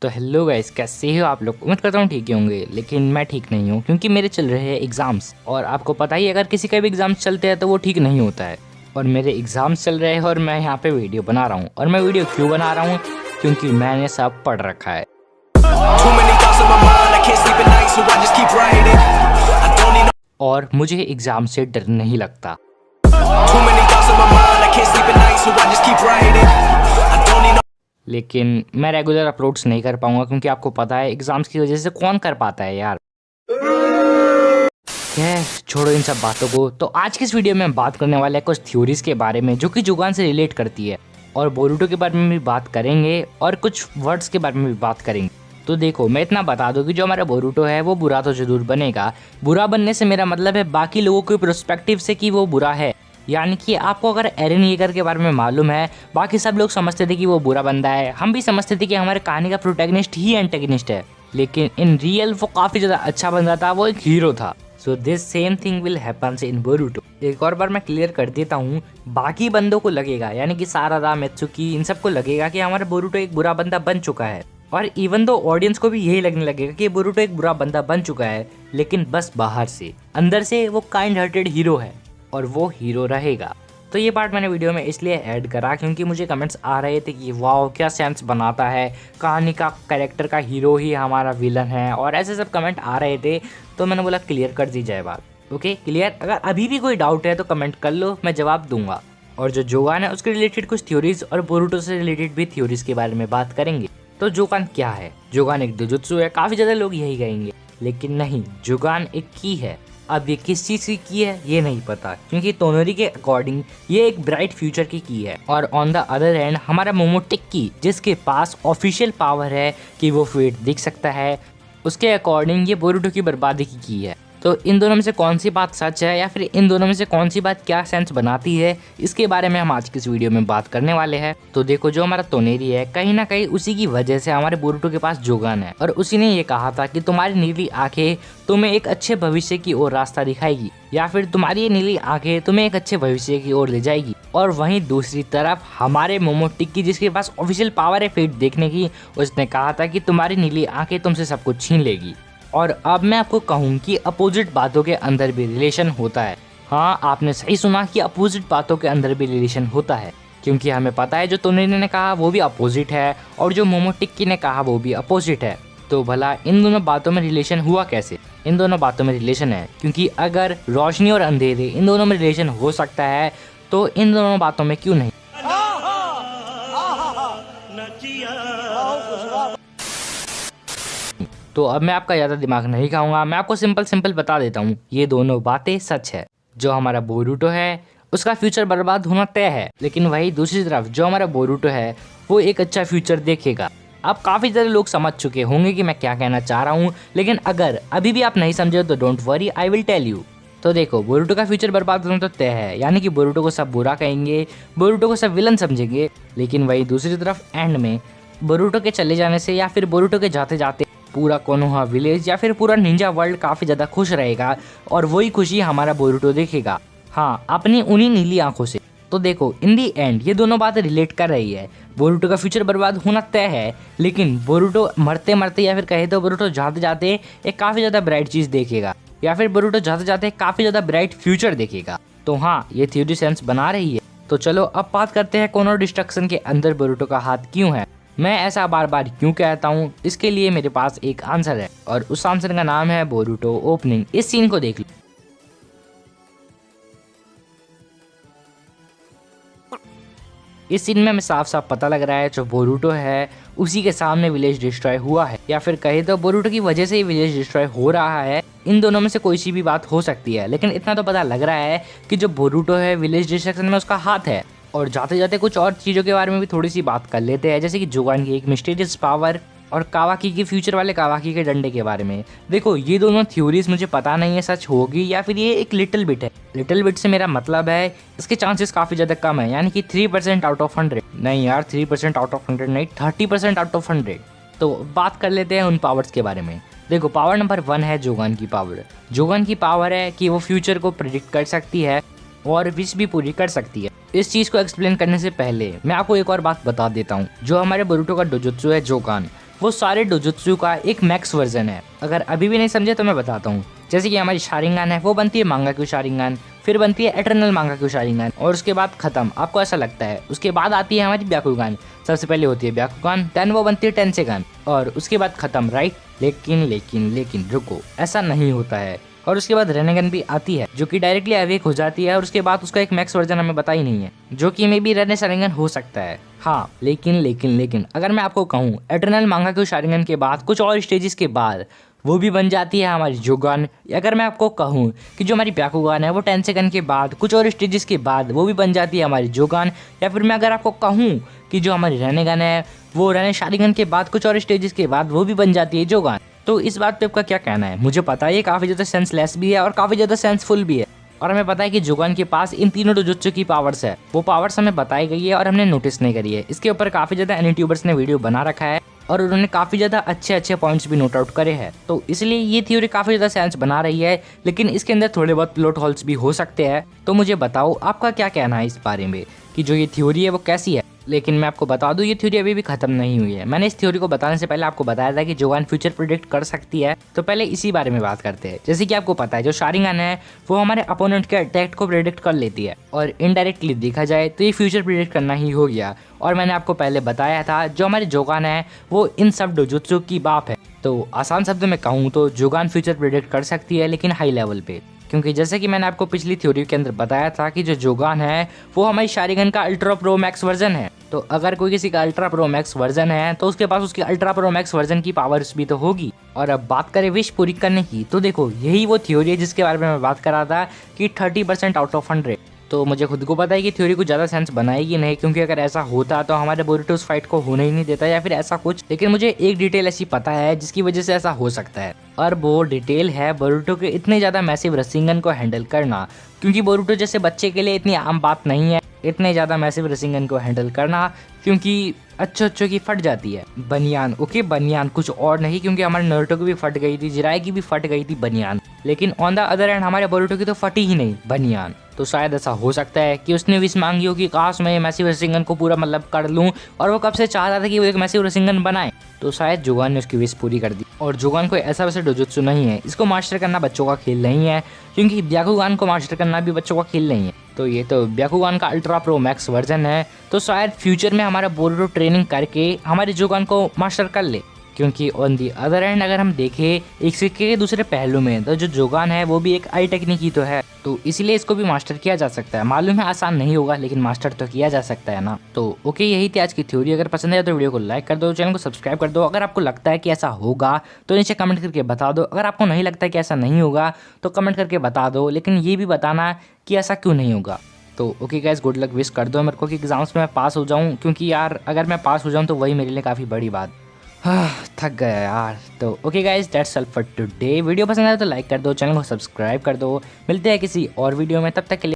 तो hello guys, कैसे हो आप लोग। उम्मीद करता हूँ ठीक ही होंगे, लेकिन मैं ठीक नहीं हूँ क्योंकि मेरे चल रहे हैं एग्जाम्स। और आपको पता ही अगर किसी का भी एग्जाम्स चलते हैं तो वो ठीक नहीं होता है। और मेरे एग्जाम्स चल रहे हैं और मैं यहाँ पे वीडियो बना रहा हूँ। और मैं वीडियो क्यों बना रहा हूँ? क्योंकि मैंने सब पढ़ रखा है और मुझे एग्जाम से डर नहीं लगता। लेकिन मैं रेगुलर अपलोड्स नहीं कर पाऊंगा क्योंकि आपको पता है एग्जाम्स की वजह से कौन कर पाता है यार। छोड़ो इन सब बातों को। तो आज की इस वीडियो में हम बात करने वाले हैं कुछ थ्योरीज के बारे में जो कि जुगान से रिलेट करती है, और बोरूटो के बारे में भी बात करेंगे और कुछ वर्ड्स के बारे में भी बात करेंगे। तो देखो, मैं इतना बता दूं कि जो हमारा बोरूटो है वो बुरा तो जरूर बनेगा। बुरा बनने से मेरा मतलब है बाकी लोगों के पर्सपेक्टिव से कि वो बुरा है। यानी कि आपको अगर एरन येगर के बारे में मालूम है, बाकी सब लोग समझते थे कि वो बुरा बंदा है, हम भी समझते थे कि हमारे कहानी का प्रोटैगनिस्ट ही एंटेगनिस्ट है, लेकिन इन रियल वो काफी ज्यादा अच्छा बंदा था, वो एक हीरो था। So this same thing will happens in Boruto. एक और बार मैं क्लियर कर देता हूँ, बाकी बंदों को लगेगा, यानी कि सारादा, मित्सुकी, इन सबको लगेगा कि हमारा बोरूटो एक बुरा बंदा बन चुका है। और इवन दो ऑडियंस को भी यही लगने लगेगा कि बोरूटो एक बुरा बंदा बन चुका है, लेकिन बस बाहर से, अंदर से वो काइंड हार्टेड हीरो है और वो हीरो रहेगा। तो ये पार्ट मैंने वीडियो में इसलिए ऐड करा क्योंकि मुझे कमेंट्स आ रहे थे कि वाओ क्या सेंस बनाता है, कहानी का कैरेक्टर का हीरो ही हमारा विलन है, और ऐसे सब कमेंट आ रहे थे। तो मैंने बोला क्लियर कर दी जाए बात। Okay clear. अगर अभी भी कोई डाउट है तो कमेंट कर लो, मैं जवाब दूंगा। और जो जोगान है उसके रिलेटेड कुछ थ्योरीज और बोरूटो से रिलेटेड भी थ्योरीज के बारे में बात करेंगे। तो जोगान क्या है? जोगान एक डोजुत्सु है, काफी ज्यादा लोग यही कहेंगे, लेकिन नहीं, जोगान एक की है। अब ये किस चीज की की है ये नहीं पता, क्योंकि तोनोरी के अकॉर्डिंग ये एक ब्राइट फ्यूचर की है। और ऑन द अदर हैंड हमारा मोमोटेक्की, जिसके पास ऑफिशियल पावर है कि वो फेट देख सकता है, उसके अकॉर्डिंग ये बोरूटो की बर्बादी की है। तो इन दोनों में से कौन सी बात सच है, या फिर इन दोनों में से कौन सी बात क्या सेंस बनाती है, इसके बारे में हम आज की इस वीडियो में बात करने वाले हैं। तो देखो, जो हमारा तोनेरी है, कहीं ना कहीं उसी की वजह से हमारे बोरूटो के पास जोगान है, और उसी ने ये कहा था कि तुम्हारी नीली आंखें तुम्हें एक अच्छे भविष्य की ओर रास्ता दिखाएगी, या फिर तुम्हारी ये नीली आंखें तुम्हें एक अच्छे भविष्य की ओर ले जाएगी। और वहीं दूसरी तरफ हमारे मोमोटेक्की, जिसके पास ऑफिशियल पावर है फेट देखने की, उसने कहा था कि तुम्हारी नीली आंखें तुमसे सब कुछ छीन लेगी। और अब मैं आपको कहूँ कि अपोजिट बातों के अंदर भी रिलेशन होता है। हाँ, आपने सही सुना कि अपोजिट बातों के अंदर भी रिलेशन होता है, क्योंकि हमें पता है जो तोनेरी ने कहा वो भी अपोजिट है और जो मोमोटेक्की ने कहा वो भी अपोजिट है। तो भला इन दोनों बातों में रिलेशन हुआ कैसे? इन दोनों बातों में रिलेशन है क्योंकि अगर रोशनी और अंधेरे इन दोनों में रिलेशन हो सकता है, तो इन दोनों बातों में क्यों नहीं? तो अब मैं आपका ज़्यादा दिमाग नहीं खाऊंगा, मैं आपको सिंपल बता देता हूँ, ये दोनों बातें सच है। जो हमारा बोरूटो है उसका फ्यूचर बर्बाद होना तय है, लेकिन वही दूसरी तरफ जो हमारा बोरूटो है वो एक अच्छा फ्यूचर देखेगा। अब काफ़ी सारे लोग समझ चुके होंगे कि मैं क्या कहना चाह रहा हूँ, लेकिन अगर अभी भी आप नहीं समझे तो don't worry, I will tell you. तो देखो, बोरूटो का फ्यूचर बर्बाद होना तो तय है, यानी कि बोरूटो को सब बुरा कहेंगे, बोरूटो को सब विलन समझेंगे, लेकिन वही दूसरी तरफ एंड में बोरूटो के चले जाने से या फिर बोरूटो के जाते जाते पूरा कोनोहा विलेज या फिर पूरा निंजा वर्ल्ड काफ़ी ज़्यादा खुश रहेगा, और वही खुशी हमारा बोरूटो देखेगा। हाँ, अपनी उन्हीं नीली आंखों से। तो देखो, इन दी एंड ये दोनों बातें रिलेट कर रही है। बोरूटो का फ्यूचर बर्बाद होना तय है, लेकिन बोरूटो मरते मरते या फिर कहे तो बोरूटो जाते जाते एक काफ़ी ज़्यादा ब्राइट चीज़ देखेगा, या फिर बोरूटो जाते जाते काफ़ी ज़्यादा ब्राइट फ्यूचर देखेगा। तो हाँ, ये थ्योरी सेंस बना रही है। तो चलो अब बात करते हैं कोनोहा डिस्ट्रक्शन के अंदर बोरूटो का हाथ क्यों है। मैं ऐसा बार बार क्यों कहता हूँ, इसके लिए मेरे पास एक आंसर है, और उस आंसर का नाम है बोरूटो ओपनिंग। इस सीन को देख लो। इस सीन में हमें साफ साफ पता लग रहा है जो बोरूटो है उसी के सामने विलेज डिस्ट्रॉय हुआ है, या फिर कहे तो बोरूटो की वजह से ही विलेज डिस्ट्रॉय हो रहा है। इन दोनों में से कोई सी भी बात हो सकती है, लेकिन इतना तो पता लग रहा है कि जो बोरूटो है विलेज डिस्ट्रक्शन में उसका हाथ है। और जाते जाते कुछ और चीज़ों के बारे में भी थोड़ी सी बात कर लेते हैं, जैसे कि जोगान की एक मिस्टीरियस पावर और कावाकी की फ्यूचर वाले कावाकी के डंडे के बारे में। देखो, ये दोनों थ्योरीज मुझे पता नहीं है सच होगी या फिर ये एक लिटिल बिट है। लिटिल बिट से मेरा मतलब है इसके चांसेस काफ़ी ज़्यादा कम है, यानी कि 3% आउट ऑफ 100। नहीं यार, 3% आउट ऑफ 100 नहीं, 30% आउट ऑफ 100। तो बात कर लेते हैं उन पावर्स के बारे में। देखो, पावर नंबर 1 है जोगान की पावर। जोगान की पावर है कि वो फ्यूचर को प्रिडिक्ट कर सकती है और विश भी पूरी कर सकती है। इस चीज़ को एक्सप्लेन करने से पहले मैं आपको एक और बात बता देता हूँ। जो हमारे बोरूटो का डोजुत्सु है जोगान, वो सारे डोजुत्सु का एक मैक्स वर्जन है। अगर अभी भी नहीं समझे तो मैं बताता हूँ। जैसे कि हमारी शारिंगान है वो बनती है मांगाक्यू शारिंगान, फिर बनती है एटर्नल मांगाक्यू शारिंगान और उसके बाद खत्म, आपको ऐसा लगता है। उसके बाद आती है हमारी ब्याकुगान, सबसे पहले होती है ब्याकुगान, देन वो बनती है टेंसेगान और उसके बाद खत्म, राइट। लेकिन रुको, ऐसा नहीं होता है। और उसके बाद रेनेगन भी आती है जो कि डायरेक्टली अवेक हो जाती है और उसके बाद उसका एक मैक्स वर्जन हमें पता ही नहीं है, जो कि मे बी रेने शारिंगन हो सकता है। हाँ, लेकिन अगर मैं आपको कहूँ एटर्नल मांगाक्यू शारिंगन के बाद कुछ और स्टेजेस के बाद वो भी बन जाती है हमारी जोगान। अगर मैं आपको कहूँ कि जो हमारी ब्याकुगान है वो टेंसेगन के बाद कुछ और स्टेजेस के बाद वो भी बन जाती है हमारी जोगान, या फिर मैं अगर आपको कहूँ कि जो हमारी रेनेगन है वो रेने शारिंगन के बाद कुछ और स्टेजेस के बाद वो भी बन जाती है जोगान, तो इस बात पे आपका क्या कहना है? मुझे पता है ये काफ़ी ज़्यादा सेंसलेस भी है और काफ़ी ज़्यादा सेंसफुल भी है, और हमें पता है कि जोगान के पास इन तीनों डोजुत्सु की पावर्स है, वो पावर्स हमें बताई गई है और हमने नोटिस नहीं करी है। इसके ऊपर काफ़ी ज़्यादा यूट्यूबर्स ने वीडियो बना रखा है और उन्होंने काफ़ी ज़्यादा अच्छे पॉइंट्स भी नोट आउट करे हैं, तो इसलिए ये थ्योरी काफ़ी ज़्यादा सेंस बना रही है, लेकिन इसके अंदर थोड़े बहुत प्लॉट होल्स भी हो सकते हैं। तो मुझे बताओ आपका क्या कहना है इस बारे में कि जो ये थ्योरी है वो कैसी है। लेकिन मैं आपको बता दूं ये थ्योरी अभी भी खत्म नहीं हुई है। मैंने इस थ्योरी को बताने से पहले आपको बताया था कि जोगान फ्यूचर प्रेडिक्ट कर सकती है, तो पहले इसी बारे में बात करते हैं। जैसे कि आपको पता है जो शारिंगन है वो हमारे अपोनेंट के अटैक को प्रेडिक्ट कर लेती है, और इनडायरेक्टली देखा जाए तो ये फ्यूचर प्रेडिक्ट करना ही हो गया। और मैंने आपको पहले बताया था जो हमारी जोगान है वो इन सब डोजुत्सु की बाप है। तो आसान शब्द में कहूँ तो जोगान फ्यूचर प्रेडिक्ट कर सकती है, लेकिन हाई लेवल पे, क्योंकि जैसे कि मैंने आपको पिछली थ्योरी के अंदर बताया था कि जो जोगान है वो हमारी शारिंगन का अल्ट्रा प्रो मैक्स वर्जन है। तो अगर कोई किसी का अल्ट्रा प्रो मैक्स वर्जन है तो उसके पास उसकी अल्ट्रा प्रो मैक्स वर्जन की पावर्स भी तो होगी। और अब बात करें विश पूरी करने की, तो देखो यही वो थ्योरी है जिसके बारे में मैं बात कर रहा था कि 30% आउट ऑफ 100। तो मुझे खुद को पता है कि थ्योरी कुछ ज़्यादा सेंस बनाएगी नहीं, क्योंकि अगर ऐसा होता तो हमारे बोरुटो उस फाइट को होने ही नहीं देता या फिर ऐसा कुछ। लेकिन मुझे एक डिटेल ऐसी पता है जिसकी वजह से ऐसा हो सकता है, और वो डिटेल है बोरुटो के इतने ज़्यादा मैसिव रसिंगन को हैंडल करना। क्योंकि बोरुटो जैसे बच्चे के लिए इतनी आम बात नहीं है इतने ज़्यादा मैसिव रसिंगन को हैंडल करना, क्योंकि अच्छों की फट जाती है बनियान। ओके, बनियान, कुछ और नहीं, क्योंकि हमारे नारुतो की भी फट गई थी, जिराई की भी फट गई थी बनियान, लेकिन ऑन द अदर हैंड हमारे बोरुटो की तो फटी ही नहीं बनियान। तो शायद ऐसा हो सकता है कि उसने विश मांगी हो कि काश मैं मैसिव रसिंगन को पूरा मतलब कर लूँ, और वो कब से चाहता था कि वो एक मैसिव रसिंगन बनाए। तो शायद जोगान ने उसकी विश पूरी कर दी। और जोगान कोई ऐसा वैसे डोजुत्सु नहीं है, इसको मास्टर करना बच्चों का खेल नहीं है, क्योंकि ब्याकुगान को मास्टर करना भी बच्चों का खेल नहीं है। तो ये तो ब्याकुगान का अल्ट्रा प्रो मैक्स वर्जन है, तो शायद फ्यूचर में हमारा बोरुटो ट्रेनिंग करके हमारे जोगान को मास्टर कर ले। क्योंकि ऑन दी अदर एंड अगर हम देखें एक सिक्के के दूसरे पहलू में, तो जो जोगान है वो भी एक आई टेक्निक ही तो है, तो इसलिए इसको भी मास्टर किया जा सकता है। मालूम है आसान नहीं होगा, लेकिन मास्टर तो किया जा सकता है ना। तो ओके, यही थी आज की थ्योरी। अगर पसंद है तो वीडियो को लाइक कर दो, चैनल को सब्सक्राइब कर दो। अगर आपको लगता है कि ऐसा होगा तो नीचे कमेंट करके बता दो। अगर आपको नहीं लगता है कि ऐसा नहीं होगा तो कमेंट करके बता दो, लेकिन ये भी बताना कि ऐसा क्यों नहीं होगा। तो okay guys, good luck wish कर दो मेरे को कि एग्जाम्स में मैं पास हो जाऊँ, क्योंकि यार अगर मैं पास हो जाऊँ तो वही मेरे लिए काफ़ी बड़ी बात। थक गया यार। तो okay guys, that's all for today. Video पसंद आया तो लाइक कर दो, चैनल को सब्सक्राइब कर दो। मिलते हैं किसी और वीडियो में, तब तक के लिए